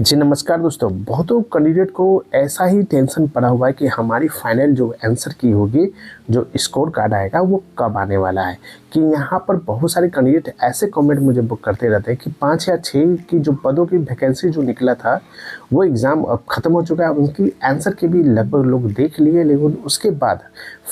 जी नमस्कार दोस्तों। बहुतों कैंडिडेट को ऐसा ही टेंशन पड़ा हुआ है कि हमारी फाइनल जो आंसर की होगी, जो स्कोर कार्ड आएगा वो कब आने वाला है। कि यहाँ पर बहुत सारे कैंडिडेट ऐसे कमेंट मुझे बुक करते रहते हैं कि 5 या 6 की जो पदों की वैकेंसी जो निकला था वो एग्ज़ाम अब ख़त्म हो चुका है। उनकी आंसर की भी लगभग लोग देख लिए, लेकिन उसके बाद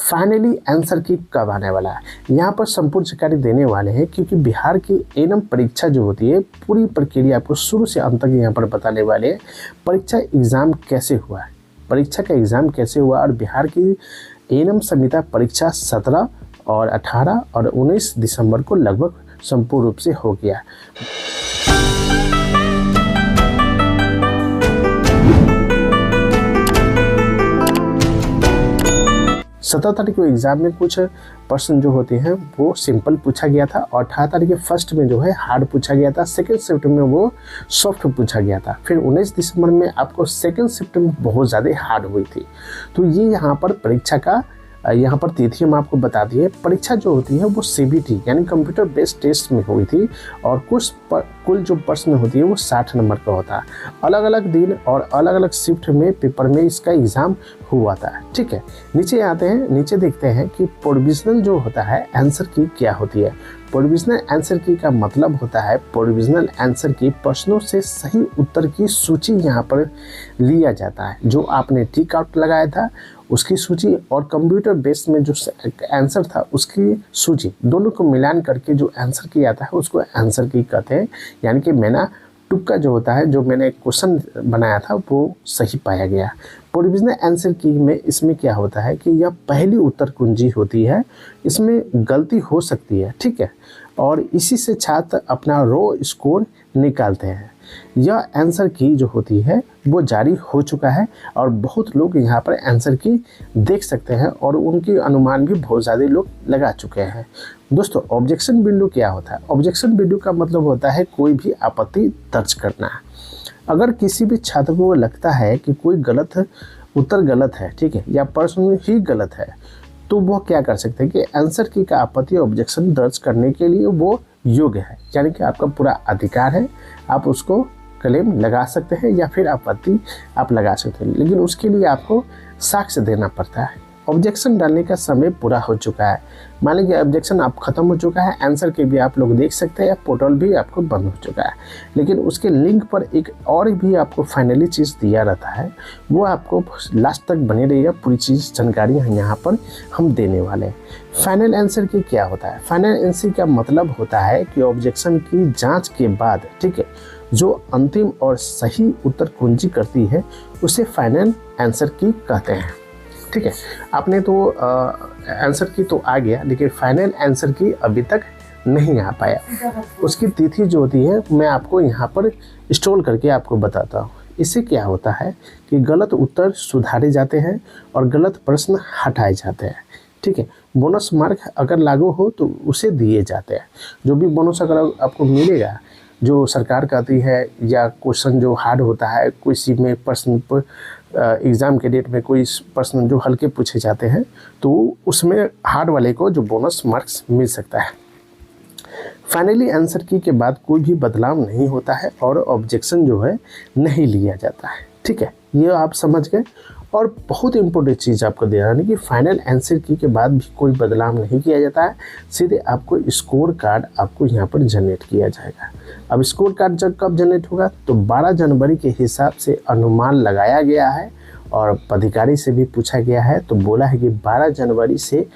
फाइनली आंसर की कब आने वाला है यहाँ पर संपूर्ण जानकारी देने वाले हैं। क्योंकि बिहार की एनम परीक्षा जो होती है पूरी प्रक्रिया आपको शुरू से अंत तक यहाँ पर बताने वाले हैं। परीक्षा एग्ज़ाम कैसे हुआ है, परीक्षा का एग्ज़ाम कैसे हुआ और बिहार की एनम संहिता परीक्षा 17 और 18 और 19 दिसंबर को लगभग संपूर्ण रूप से हो गया। 17 तारीख को एग्ज़ाम में कुछ प्रश्न जो होते हैं वो सिंपल पूछा गया था और 18 तारीख के फर्स्ट में जो है हार्ड पूछा गया था। सेकंड शिफ्ट में वो सॉफ्ट पूछा गया था। फिर 19 दिसंबर में आपको सेकंड शिफ्ट में बहुत ज़्यादा हार्ड हुई थी। तो ये यहाँ पर परीक्षा का यहाँ पर तिथि हम आपको बता दिए। परीक्षा जो होती है वो CBT यानी कंप्यूटर बेस्ड टेस्ट में हुई थी और कुल जो प्रश्न होती है वो 60 नंबर का होता है। अलग अलग दिन और अलग अलग शिफ्ट में पेपर में इसका एग्ज़ाम हुआ था। ठीक है, नीचे आते हैं, नीचे देखते हैं कि प्रोविजनल जो होता है आंसर की क्या होती है। प्रोविजनल आंसर की का मतलब होता है प्रोविजनल आंसर की प्रश्नों से सही उत्तर की सूची यहाँ पर लिया जाता है। जो आपने टिक आउट लगाया था उसकी सूची और कंप्यूटर बेस्ड में जो आंसर था उसकी सूची, दोनों को मिलान करके जो आंसर की आता है उसको आंसर की कहते हैं। यानी कि मैंने तुक्का जो होता है, जो मैंने क्वेश्चन बनाया था वो सही पाया गया। प्रोविजनल आंसर की में इसमें क्या होता है कि यह पहली उत्तर कुंजी होती है, इसमें गलती हो सकती है। ठीक है, और इसी से छात्र अपना रो स्कोर निकालते हैं। यह आंसर की जो होती है वो जारी हो चुका है और बहुत लोग यहाँ पर आंसर की देख सकते हैं और उनकी अनुमान भी बहुत ज़्यादा लोग लगा चुके हैं। दोस्तों, ऑब्जेक्शन विंडो क्या होता है? ऑब्जेक्शन विंडो का मतलब होता है कोई भी आपत्ति दर्ज करना। अगर किसी भी छात्र को लगता है कि कोई गलत उत्तर गलत है, ठीक है, या प्रश्न ही गलत है, तो वो क्या कर सकते हैं कि आंसर की का आपत्ति ऑब्जेक्शन दर्ज करने के लिए वो योग्य है। यानी कि आपका पूरा अधिकार है, आप उसको क्लेम लगा सकते हैं या फिर आपत्ति आप लगा सकते हैं, लेकिन उसके लिए आपको साक्ष्य देना पड़ता है। ऑब्जेक्शन डालने का समय पूरा हो चुका है। मान लीजिए ऑब्जेक्शन आप खत्म हो चुका है, आंसर के भी आप लोग देख सकते हैं, पोर्टल भी आपको बंद हो चुका है, लेकिन उसके लिंक पर एक और भी आपको फाइनली चीज़ दिया रहता है, वो आपको लास्ट तक बने रहेगा। पूरी चीज़ जानकारी यहाँ पर हम देने वाले हैं। फाइनल आंसर की क्या होता है? फाइनल आंसर का मतलब होता है कि ऑब्जेक्शन की जाँच के बाद, ठीक है, जो अंतिम और सही उत्तर कुंजी करती है उसे फाइनल आंसर की कहते हैं। ठीक है, आपने तो आंसर की तो आ गया, लेकिन फाइनल आंसर की अभी तक नहीं आ पाया। उसकी तिथि जो होती है मैं आपको यहाँ पर स्क्रॉल करके आपको बताता हूँ। इससे क्या होता है कि गलत उत्तर सुधारे जाते हैं और गलत प्रश्न हटाए जाते हैं। ठीक है, बोनस मार्क अगर लागू हो तो उसे दिए जाते हैं। जो भी बोनस अगर आपको मिलेगा, जो सरकार कहती है, या क्वेश्चन जो हार्ड होता है, किसी में प्रश्न पर एग्ज़ाम के डेट में कोई प्रश्न जो हल्के पूछे जाते हैं तो उसमें हार्ड वाले को जो बोनस मार्क्स मिल सकता है। फाइनली आंसर की के बाद कोई भी बदलाव नहीं होता है और ऑब्जेक्शन जो है नहीं लिया जाता है। ठीक है, ये आप समझ गए। और बहुत इंपॉर्टेंट चीज़ आपको दे रहा है कि फाइनल आंसर की के बाद भी कोई बदलाव नहीं किया जाता है, सीधे आपको स्कोर कार्ड आपको यहाँ पर जनरेट किया जाएगा। अब स्कोर कार्ड जब कब जनरेट होगा तो 12 जनवरी के हिसाब से अनुमान लगाया गया है और पदाधिकारी से भी पूछा गया है, तो बोला है कि 12 जनवरी से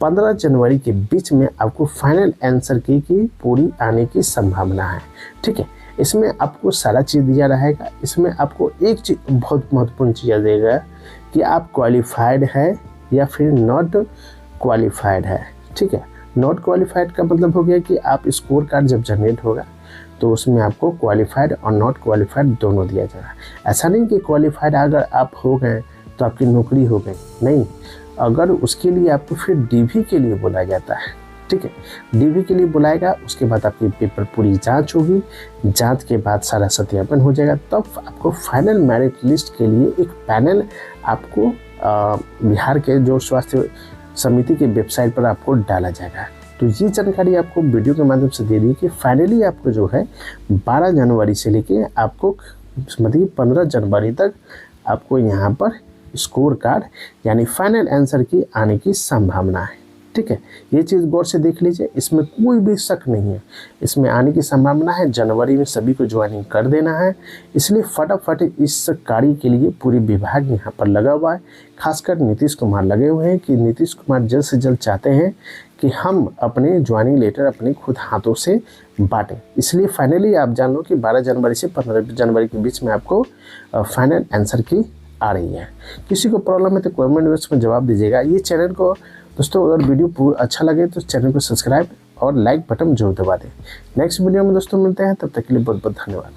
15 जनवरी के बीच में आपको फाइनल आंसर की पूरी आने की संभावना है। ठीक है, इसमें आपको सारा चीज़ दिया रहेगा। इसमें आपको एक चीज़ बहुत महत्वपूर्ण चीज़ देगा कि आप क्वालिफाइड है या फिर नॉट क्वालिफाइड है। ठीक है, नॉट क्वालिफाइड का मतलब हो गया कि आप स्कोर कार्ड जब जनरेट होगा तो उसमें आपको क्वालिफाइड और नॉट क्वालिफाइड दोनों दिया जाएगा। ऐसा नहीं कि क्वालिफाइड अगर आप हो गए तो आपकी नौकरी हो गई, नहीं, अगर उसके लिए आपको फिर DV के लिए बुलाया जाता है। ठीक है, DV के लिए बुलाएगा, उसके बाद आपकी पेपर पूरी जांच होगी, जांच के बाद सारा सत्यापन हो जाएगा, तब आपको फाइनल मेरिट लिस्ट के लिए एक पैनल आपको बिहार के जो स्वास्थ्य समिति के वेबसाइट पर आपको डाला जाएगा। तो ये जानकारी आपको वीडियो के माध्यम से दे दी कि फाइनली आपको जो है 12 जनवरी से लेके आपको मतलब 15 जनवरी तक आपको यहाँ पर स्कोर कार्ड यानी फाइनल आंसर की आने की संभावना है। ठीक है, ये चीज़ गौर से देख लीजिए, इसमें कोई भी शक नहीं है, इसमें आने की संभावना है। जनवरी में सभी को ज्वाइनिंग कर देना है, इसलिए फटाफट इस कार्य के लिए पूरी विभाग यहाँ पर लगा हुआ है। खासकर नीतीश कुमार लगे हुए हैं कि नीतीश कुमार जल्द से जल्द चाहते हैं कि हम अपने ज्वाइनिंग लेटर अपने खुद हाथों से बांटें। इसलिए फाइनली आप जान लो कि 12 जनवरी से 15 जनवरी के बीच में आपको फाइनल आंसर की आ रही है। किसी को प्रॉब्लम है तो कमेंट बॉक्स में जवाब दीजिएगा। ये चैनल को दोस्तों अगर वीडियो पूरा अच्छा लगे तो चैनल को सब्सक्राइब और लाइक बटन जरूर दबा दें। नेक्स्ट वीडियो में दोस्तों मिलते हैं, तब तक के लिए बहुत बहुत धन्यवाद।